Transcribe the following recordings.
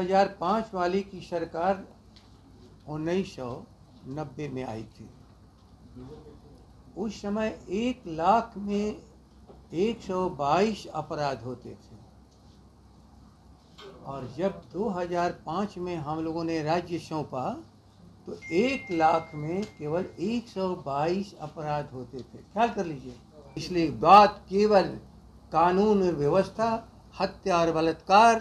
2005 वाली की सरकार 1990 में आई थी। उस समय 1 लाख में 122 अपराध होते थे और जब 2005 में हम लोगों ने राज्य सौंपा तो 1 लाख में केवल 122 अपराध होते थे। ख्याल कर लीजिए। इसलिए बात केवल कानून व्यवस्था, हत्या और बलात्कार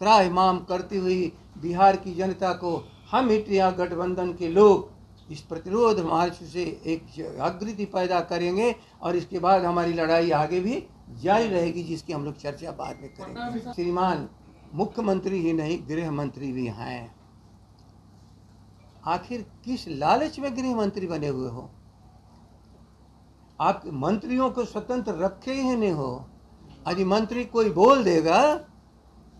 त्राहिमाम करती हुई बिहार की जनता को हम इंडिया गठबंधन के लोग इस प्रतिरोध मार्च से एक जागृति पैदा करेंगे और इसके बाद हमारी लड़ाई आगे भी जारी रहेगी, जिसकी हम लोग चर्चा बाद में करेंगे। श्रीमान मुख्यमंत्री ही नहीं, गृह मंत्री भी हैं। आखिर किस लालच में गृह मंत्री बने हुए हो? आप मंत्रियों को स्वतंत्र रखे ही नहीं हो। यदि मंत्री कोई बोल देगा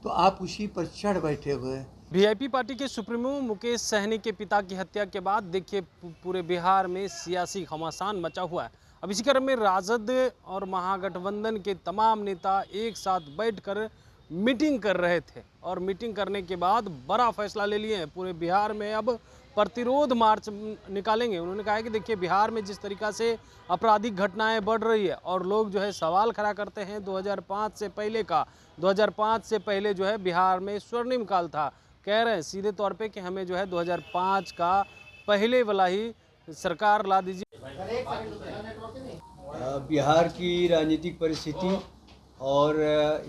तो आप उसी पर चढ़ बैठे हुए। वीआईपी पार्टी के सुप्रीमो मुकेश सहनी के पिता की हत्या के बाद देखिए पूरे बिहार में सियासी घमासान मचा हुआ है। अब इसी क्रम में राजद और महागठबंधन के तमाम नेता एक साथ बैठकर मीटिंग कर रहे थे और मीटिंग करने के बाद बड़ा फैसला ले लिए हैं। पूरे बिहार में अब प्रतिरोध मार्च निकालेंगे। उन्होंने कहा है कि देखिए बिहार में जिस तरीक़ा से आपराधिक घटनाएं बढ़ रही है और लोग जो है सवाल खड़ा करते हैं 2005 से पहले का। 2005 से पहले जो है बिहार में स्वर्णिम काल था। कह रहे हैं सीधे तौर पे कि हमें जो है 2005 का पहले वाला ही सरकार ला दीजिए। बिहार की राजनीतिक परिस्थिति और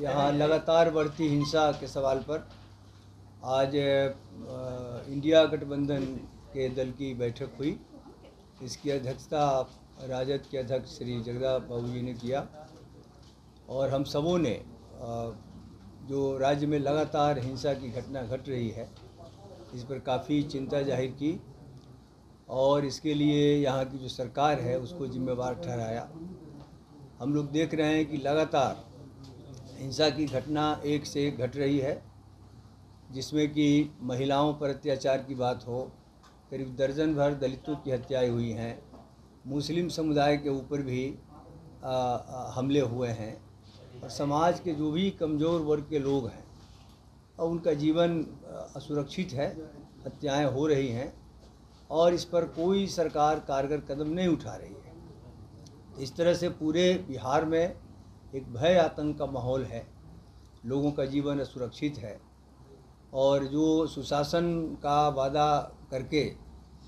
यहाँ लगातार बढ़ती हिंसा के सवाल पर आज इंडिया गठबंधन के दल की बैठक हुई। इसकी अध्यक्षता राजद के अध्यक्ष श्री जगदाप बाबू जी ने किया और हम सबों ने जो राज्य में लगातार हिंसा की घटना घट रही है इस पर काफ़ी चिंता जाहिर की और इसके लिए यहाँ की जो सरकार है उसको जिम्मेवार ठहराया। हम लोग देख रहे हैं कि लगातार हिंसा की घटना एक से एक घट रही है, जिसमें कि महिलाओं पर अत्याचार की बात हो, करीब दर्जन भर दलितों की हत्याएं हुई हैं, मुस्लिम समुदाय के ऊपर भी हमले हुए हैं और समाज के जो भी कमज़ोर वर्ग के लोग हैं और उनका जीवन असुरक्षित है, हत्याएं हो रही हैं और इस पर कोई सरकार कारगर कदम नहीं उठा रही है। इस तरह से पूरे बिहार में एक भय आतंक का माहौल है, लोगों का जीवन असुरक्षित है और जो सुशासन का वादा करके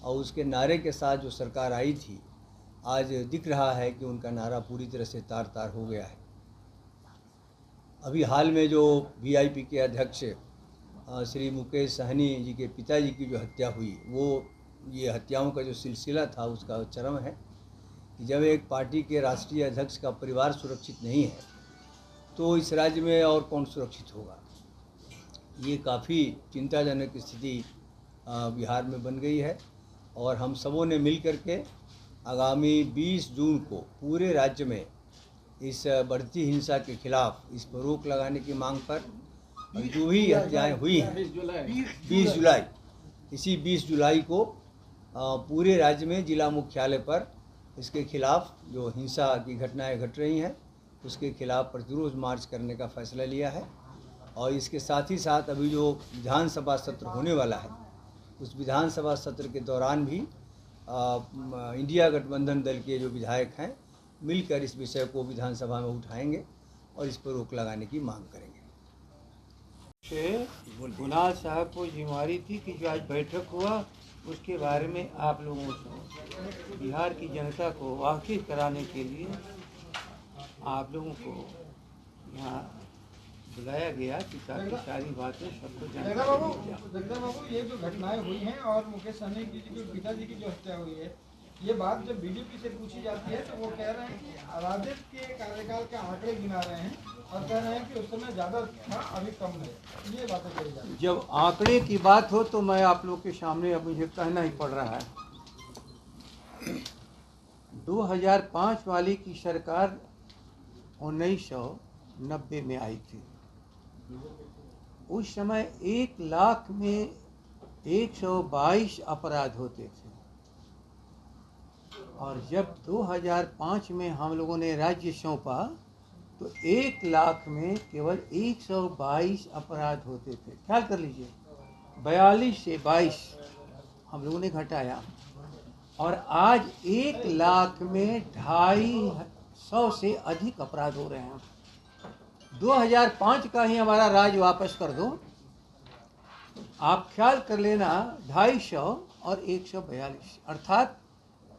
और उसके नारे के साथ जो सरकार आई थी, आज दिख रहा है कि उनका नारा पूरी तरह से तार तार हो गया है। अभी हाल में जो वीआईपी के अध्यक्ष श्री मुकेश सहनी जी के पिताजी की जो हत्या हुई, वो ये हत्याओं का जो सिलसिला था उसका चरम है कि जब एक पार्टी के राष्ट्रीय अध्यक्ष का परिवार सुरक्षित नहीं है तो इस राज्य में और कौन सुरक्षित होगा। ये काफ़ी चिंताजनक स्थिति बिहार में बन गई है और हम सबों ने मिल करके आगामी 20 जून को पूरे राज्य में इस बढ़ती हिंसा के खिलाफ इस पर रोक लगाने की मांग पर जो भी हत्याएं हुई हैं 20 जुलाई, इसी 20 जुलाई को पूरे राज्य में जिला मुख्यालय पर इसके खिलाफ जो हिंसा की घटनाएं घट रही हैं उसके खिलाफ प्रतिरोध मार्च करने का फैसला लिया है। और इसके साथ ही साथ अभी जो विधानसभा सत्र होने वाला है उस विधानसभा सत्र के दौरान भी इंडिया गठबंधन दल के जो विधायक हैं मिलकर इस विषय को विधानसभा में उठाएंगे और इस पर रोक लगाने की मांग करेंगे। गुनाह साहब को जिम्मेवारी थी कि जो आज बैठक हुआ उसके बारे में आप लोगों को बिहार की जनता को वाकिफ कराने के लिए आप लोगों को यहाँ बुलाया गया कि ताकि सारी बातें सबको जगदा बाबू, ये जो घटनाएं हुई हैं और मुकेश सहनी जी की जो पिताजी की जो हत्या हुई है, ये बात जब बीजेपी से पूछी जाती है तो वो कह रहे हैं कि राजद के कार्यकाल के आंकड़े गिना रहे हैं और कह रहे हैं कि उस समय ज़्यादा था, अभी कम है। ये बातें कही जाती हैं। जब आंकड़े की बात हो तो मैं आप लोग के सामने अब मुझे कहना ही पड़ रहा है। 2005 वाली की सरकार 1990 में आई थी। उस समय 1 लाख में 122 अपराध होते थे और जब 2005 में हम लोगों ने राज्य सौंपा तो 1 लाख में केवल 122 अपराध होते थे। ख्याल कर लीजिए, 42 से 22 हम लोगों ने घटाया, और आज 1 लाख में 250 से अधिक अपराध हो रहे हैं। 2005 का ही हमारा राज वापस कर दो, आप ख्याल कर लेना, 250 और 142 अर्थात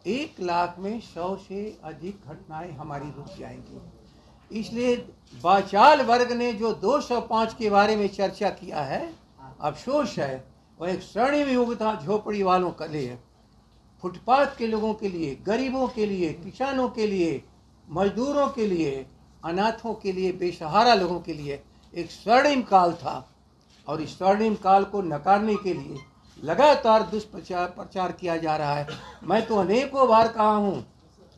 1 लाख में 100 से अधिक घटनाएं हमारी रुक जाएंगी। इसलिए वाचाल वर्ग ने जो 205 के बारे में चर्चा किया है, अफसोस है, वह एक स्वर्णिम युग था झोपड़ी वालों के लिए, फुटपाथ के लोगों के लिए, गरीबों के लिए, किसानों के लिए, मजदूरों के लिए, अनाथों के लिए, बेसहारा लोगों के लिए एक स्वर्णिम काल था। और इस स्वर्णिम काल को नकारने के लिए लगातार दुष्प्रचार किया जा रहा है। मैं तो अनेकों बार कहा हूँ,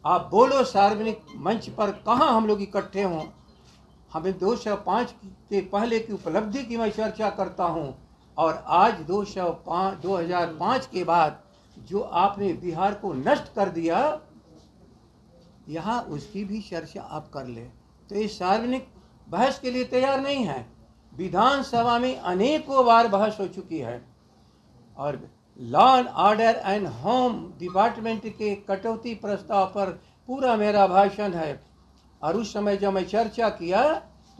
आप बोलो सार्वजनिक मंच पर, कहाँ हम लोग इकट्ठे हों। हमें 205 के पहले की उपलब्धि की मैं चर्चा करता हूँ, और आज 2005 के बाद जो आपने बिहार को नष्ट कर दिया, यहाँ उसकी भी चर्चा आप कर ले। तो ये सार्वजनिक बहस के लिए तैयार नहीं है। विधानसभा में अनेकों बार बहस हो चुकी है, और law and order and home department के कटौती प्रस्ताव पर पूरा मेरा भाषण है। और उस समय जब मैं चर्चा किया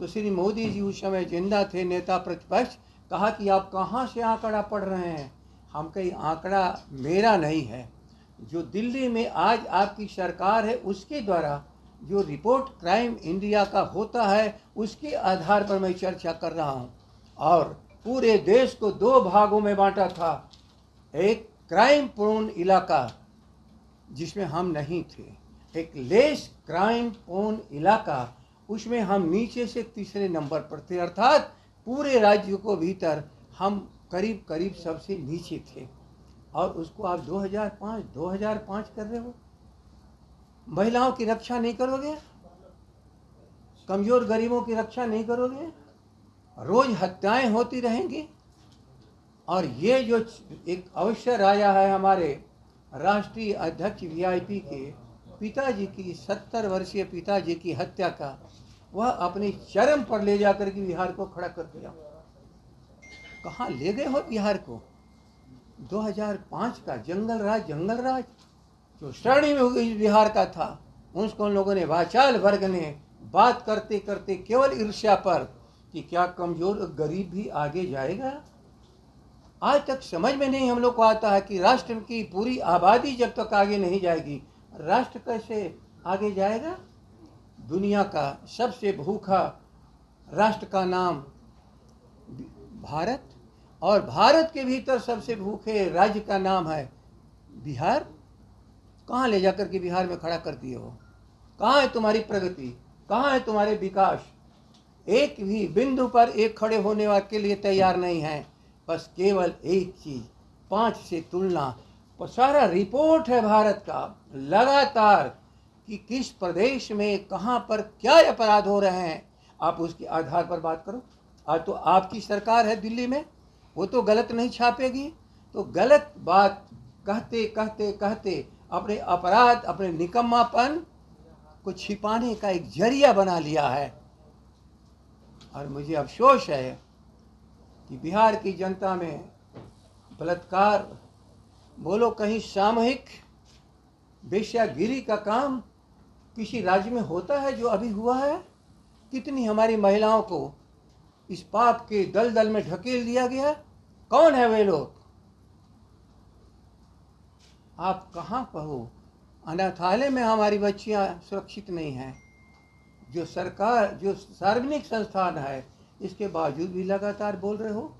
तो श्री मोदी जी उस समय जिंदा थे, नेता प्रतिपक्ष, कहा कि आप कहाँ से आंकड़ा पढ़ रहे हैं। हम कहीं आंकड़ा मेरा नहीं है, जो दिल्ली में आज आपकी सरकार है उसके द्वारा जो रिपोर्ट क्राइम इंडिया का होता है, उसके आधार पर मैं चर्चा कर रहा हूं। और पूरे देश को 2 भागों में बांटा था, एक क्राइम पूर्ण इलाका जिसमें हम नहीं थे, एक लेस क्राइम पूर्ण इलाका, उसमें हम नीचे से तीसरे नंबर पर थे, अर्थात पूरे राज्य को भीतर हम करीब करीब सबसे नीचे थे। और उसको आप 2005 कर रहे हो। महिलाओं की रक्षा नहीं करोगे, कमजोर गरीबों की रक्षा नहीं करोगे, रोज हत्याएं होती रहेंगी। और ये जो एक अवसर आया है हमारे राष्ट्रीय अध्यक्ष वीआईपी के पिताजी की, 70 वर्षीय पिताजी की हत्या का, वह अपने चरम पर ले जाकर के बिहार को खड़ा कर दिया। कहाँ ले गए हो बिहार को? 2005 का जंगल राज जो स्वर्णिम बिहार का था, उसको उन लोगों ने, वाचाल वर्ग ने, बात करते करते केवल ईर्ष्या पर कि क्या कमजोर गरीब भी आगे जाएगा। आज तक समझ में नहीं हम लोग को आता है कि राष्ट्र की पूरी आबादी जब तक आगे नहीं जाएगी, राष्ट्र कैसे आगे जाएगा। दुनिया का सबसे भूखा राष्ट्र का नाम भारत, और भारत के भीतर सबसे भूखे राज्य का नाम है बिहार। कहाँ ले जाकर के बिहार में खड़ा कर दिए हो? कहाँ है तुम्हारी प्रगति? कहाँ है तुम्हारे विकास? एक भी बिंदु पर एक खड़े होने के लिए तैयार नहीं है। बस केवल एक चीज, 5 से तुलना। सारा रिपोर्ट है भारत का लगातार कि किस प्रदेश में कहाँ पर क्या अपराध हो रहे हैं, आप उसके आधार पर बात करो। आज तो आपकी सरकार है दिल्ली में, वो तो गलत नहीं छापेगी। तो गलत बात कहते कहते कहते अपने अपराध, अपने निकम्मापन को छिपाने का एक जरिया बना लिया है। और मुझे अफसोस है कि बिहार की जनता में बलात्कार, बोलो कहीं सामूहिक वेश्यागिरी का काम किसी राज्य में होता है जो अभी हुआ है? कितनी हमारी महिलाओं को इस पाप के दलदल में ढकेल दिया गया। कौन है वे लोग? आप कहाँ पर हो? अनाथालय में हमारी बच्चियां सुरक्षित नहीं हैं। जो सरकार, जो सार्वजनिक संस्थान है, इसके बावजूद भी लगातार बोल रहे हो।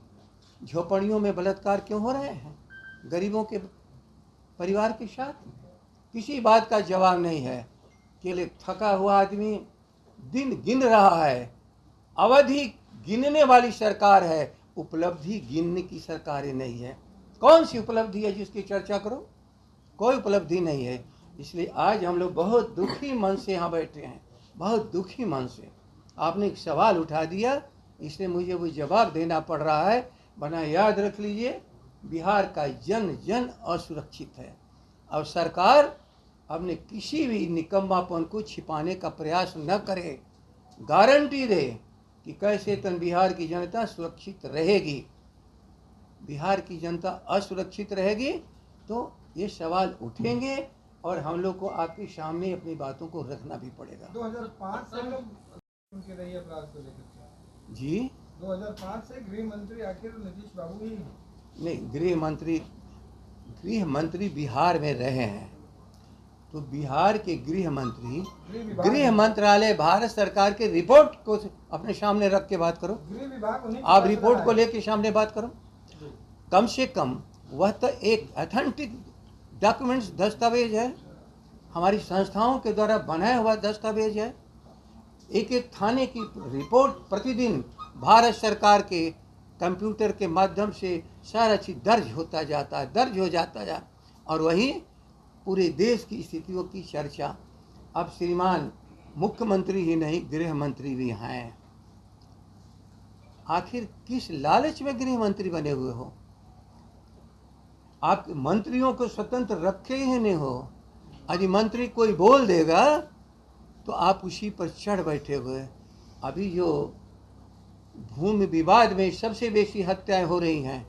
झोपड़ियों में बलात्कार क्यों हो रहे हैं गरीबों के परिवार के साथ? किसी बात का जवाब नहीं है। केवल थका हुआ आदमी दिन गिन रहा है। अवधि गिनने वाली सरकार है, उपलब्धि गिनने की सरकारें नहीं है। कौन सी उपलब्धि है जिसकी चर्चा करो? कोई उपलब्धि नहीं है। इसलिए आज हम लोग बहुत दुखी मन से यहाँ बैठे हैं, बहुत दुखी मन से। आपने एक सवाल उठा दिया, इसलिए मुझे वो जवाब देना पड़ रहा है। वरना याद रख लीजिए, बिहार का जन जन असुरक्षित है और सरकार अपने किसी भी निकम्मापन को छिपाने का प्रयास न करे। गारंटी दे कि कैसे तन बिहार की जनता सुरक्षित रहेगी। बिहार की जनता असुरक्षित रहेगी तो ये सवाल उठेंगे और हम लोग को आपके सामने अपनी बातों को रखना भी पड़ेगा। 2005 से लोग उनके रही अपराध को लेकर जी 2005 से गृह मंत्री आखिर नीतीश बाबू ही नहीं, गृह मंत्री बिहार में रहे हैं तो बिहार के गृह मंत्रालय भारत सरकार के रिपोर्ट को अपने सामने रख के बात करो। गृह विभाग उन्हीं आप रिपोर्ट को लेके सामने बात करो। कम से कम वह तो एक ऑथेंटिक डॉक्यूमेंट्स दस्तावेज है, हमारी संस्थाओं के द्वारा बनाया हुआ दस्तावेज है। एक एक थाने की रिपोर्ट प्रतिदिन भारत सरकार के कंप्यूटर के माध्यम से सारा चीज दर्ज हो जाता है और वही पूरे देश की स्थितियों की चर्चा अब श्रीमान मुख्यमंत्री ही नहीं गृह मंत्री भी हैं। आखिर किस लालच में गृह मंत्री बने हुए हो? आप मंत्रियों को स्वतंत्र रखे ही नहीं हो। यदि मंत्री कोई बोल देगा तो आप उसी पर चढ़ बैठे हुए। अभी जो भूमि विवाद में सबसे बेसी हत्याएं हो रही हैं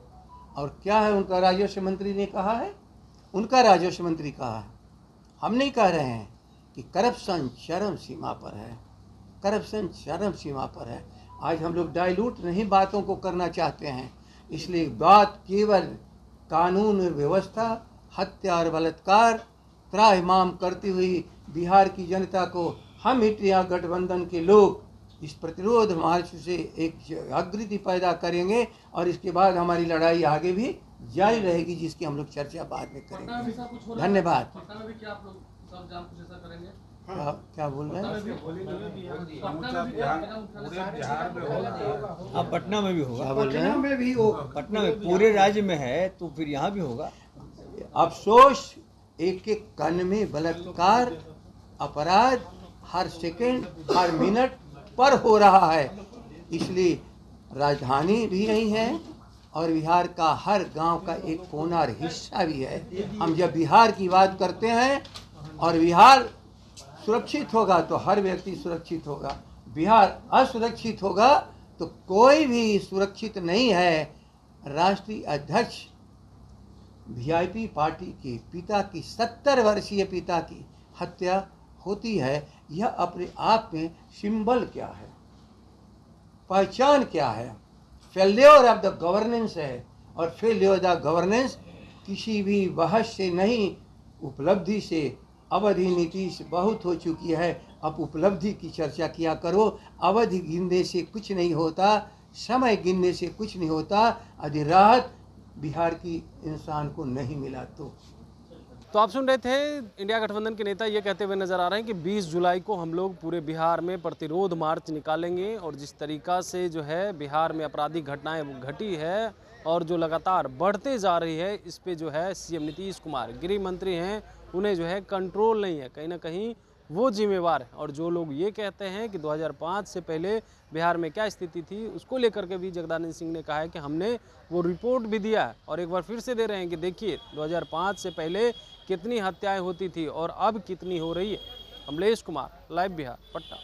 और क्या है उनका राजस्व मंत्री ने कहा है, उनका राजस्व मंत्री कहा है, हम नहीं कह रहे हैं कि करप्शन चरम सीमा पर है, करप्शन चरम सीमा पर है। आज हम लोग डाइल्यूट नहीं बातों को करना चाहते हैं, इसलिए बात केवल कानून व्यवस्था, हत्या और बलात्कार त्राहिमाम करती हुई बिहार की जनता को हम इंडिया गठबंधन के लोग इस प्रतिरोध मार्च से एक जागृति पैदा करेंगे और इसके बाद हमारी लड़ाई आगे भी जारी रहेगी, जिसकी हम लोग चर्चा बाद में करेंगे। धन्यवाद। क्या बोल रहे हैं? हाँ, पटना में भी होगा। क्या बोल रहे हैं? में भी हो पटना में पूरे राज्य में है तो फिर यहाँ भी होगा। अफसोस एक एक कण में बलात्कार अपराध हर सेकंड हर मिनट पर हो रहा है। इसलिए राजधानी भी यही है और बिहार का हर गांव का एक कोना और हिस्सा भी है। हम जब बिहार की बात करते हैं और बिहार सुरक्षित होगा तो हर व्यक्ति सुरक्षित होगा, बिहार असुरक्षित होगा तो कोई भी सुरक्षित नहीं है। राष्ट्रीय अध्यक्ष वीआईपी पार्टी के पिता की 70 वर्षीय पिता की हत्या होती है, यह अपने आप में सिंबल क्या है, पहचान क्या है? फेल्योर ऑफ द गवर्नेंस है और फेल्योर द गवर्नेंस किसी भी बहस से नहीं, उपलब्धि से। अवधि नीतीश बहुत हो चुकी है, अब उपलब्धि की चर्चा किया करो। अवधि गिनने से कुछ नहीं होता, समय गिनने से कुछ नहीं होता। यदि राहत बिहार की इंसान को नहीं मिला तो आप सुन रहे थे इंडिया गठबंधन के नेता ये कहते हुए नजर आ रहे हैं कि 20 जुलाई को हम लोग पूरे बिहार में प्रतिरोध मार्च निकालेंगे और जिस तरीका से जो है बिहार में आपराधिक घटनाएं घटी है और जो लगातार बढ़ते जा रही है, इस पे जो है सीएम नीतीश कुमार गृह मंत्री हैं, उन्हें जो है कंट्रोल नहीं है, कहीं ना कहीं वो जिम्मेवार है। और जो लोग ये कहते हैं कि 2005 से पहले बिहार में क्या स्थिति थी, उसको लेकर के भी जगदानंद सिंह ने कहा है कि हमने वो रिपोर्ट भी दिया है और एक बार फिर से दे रहे हैं कि देखिए 2005 से पहले कितनी हत्याएं होती थी और अब कितनी हो रही है। कमलेश कुमार, लाइव बिहार, पटना।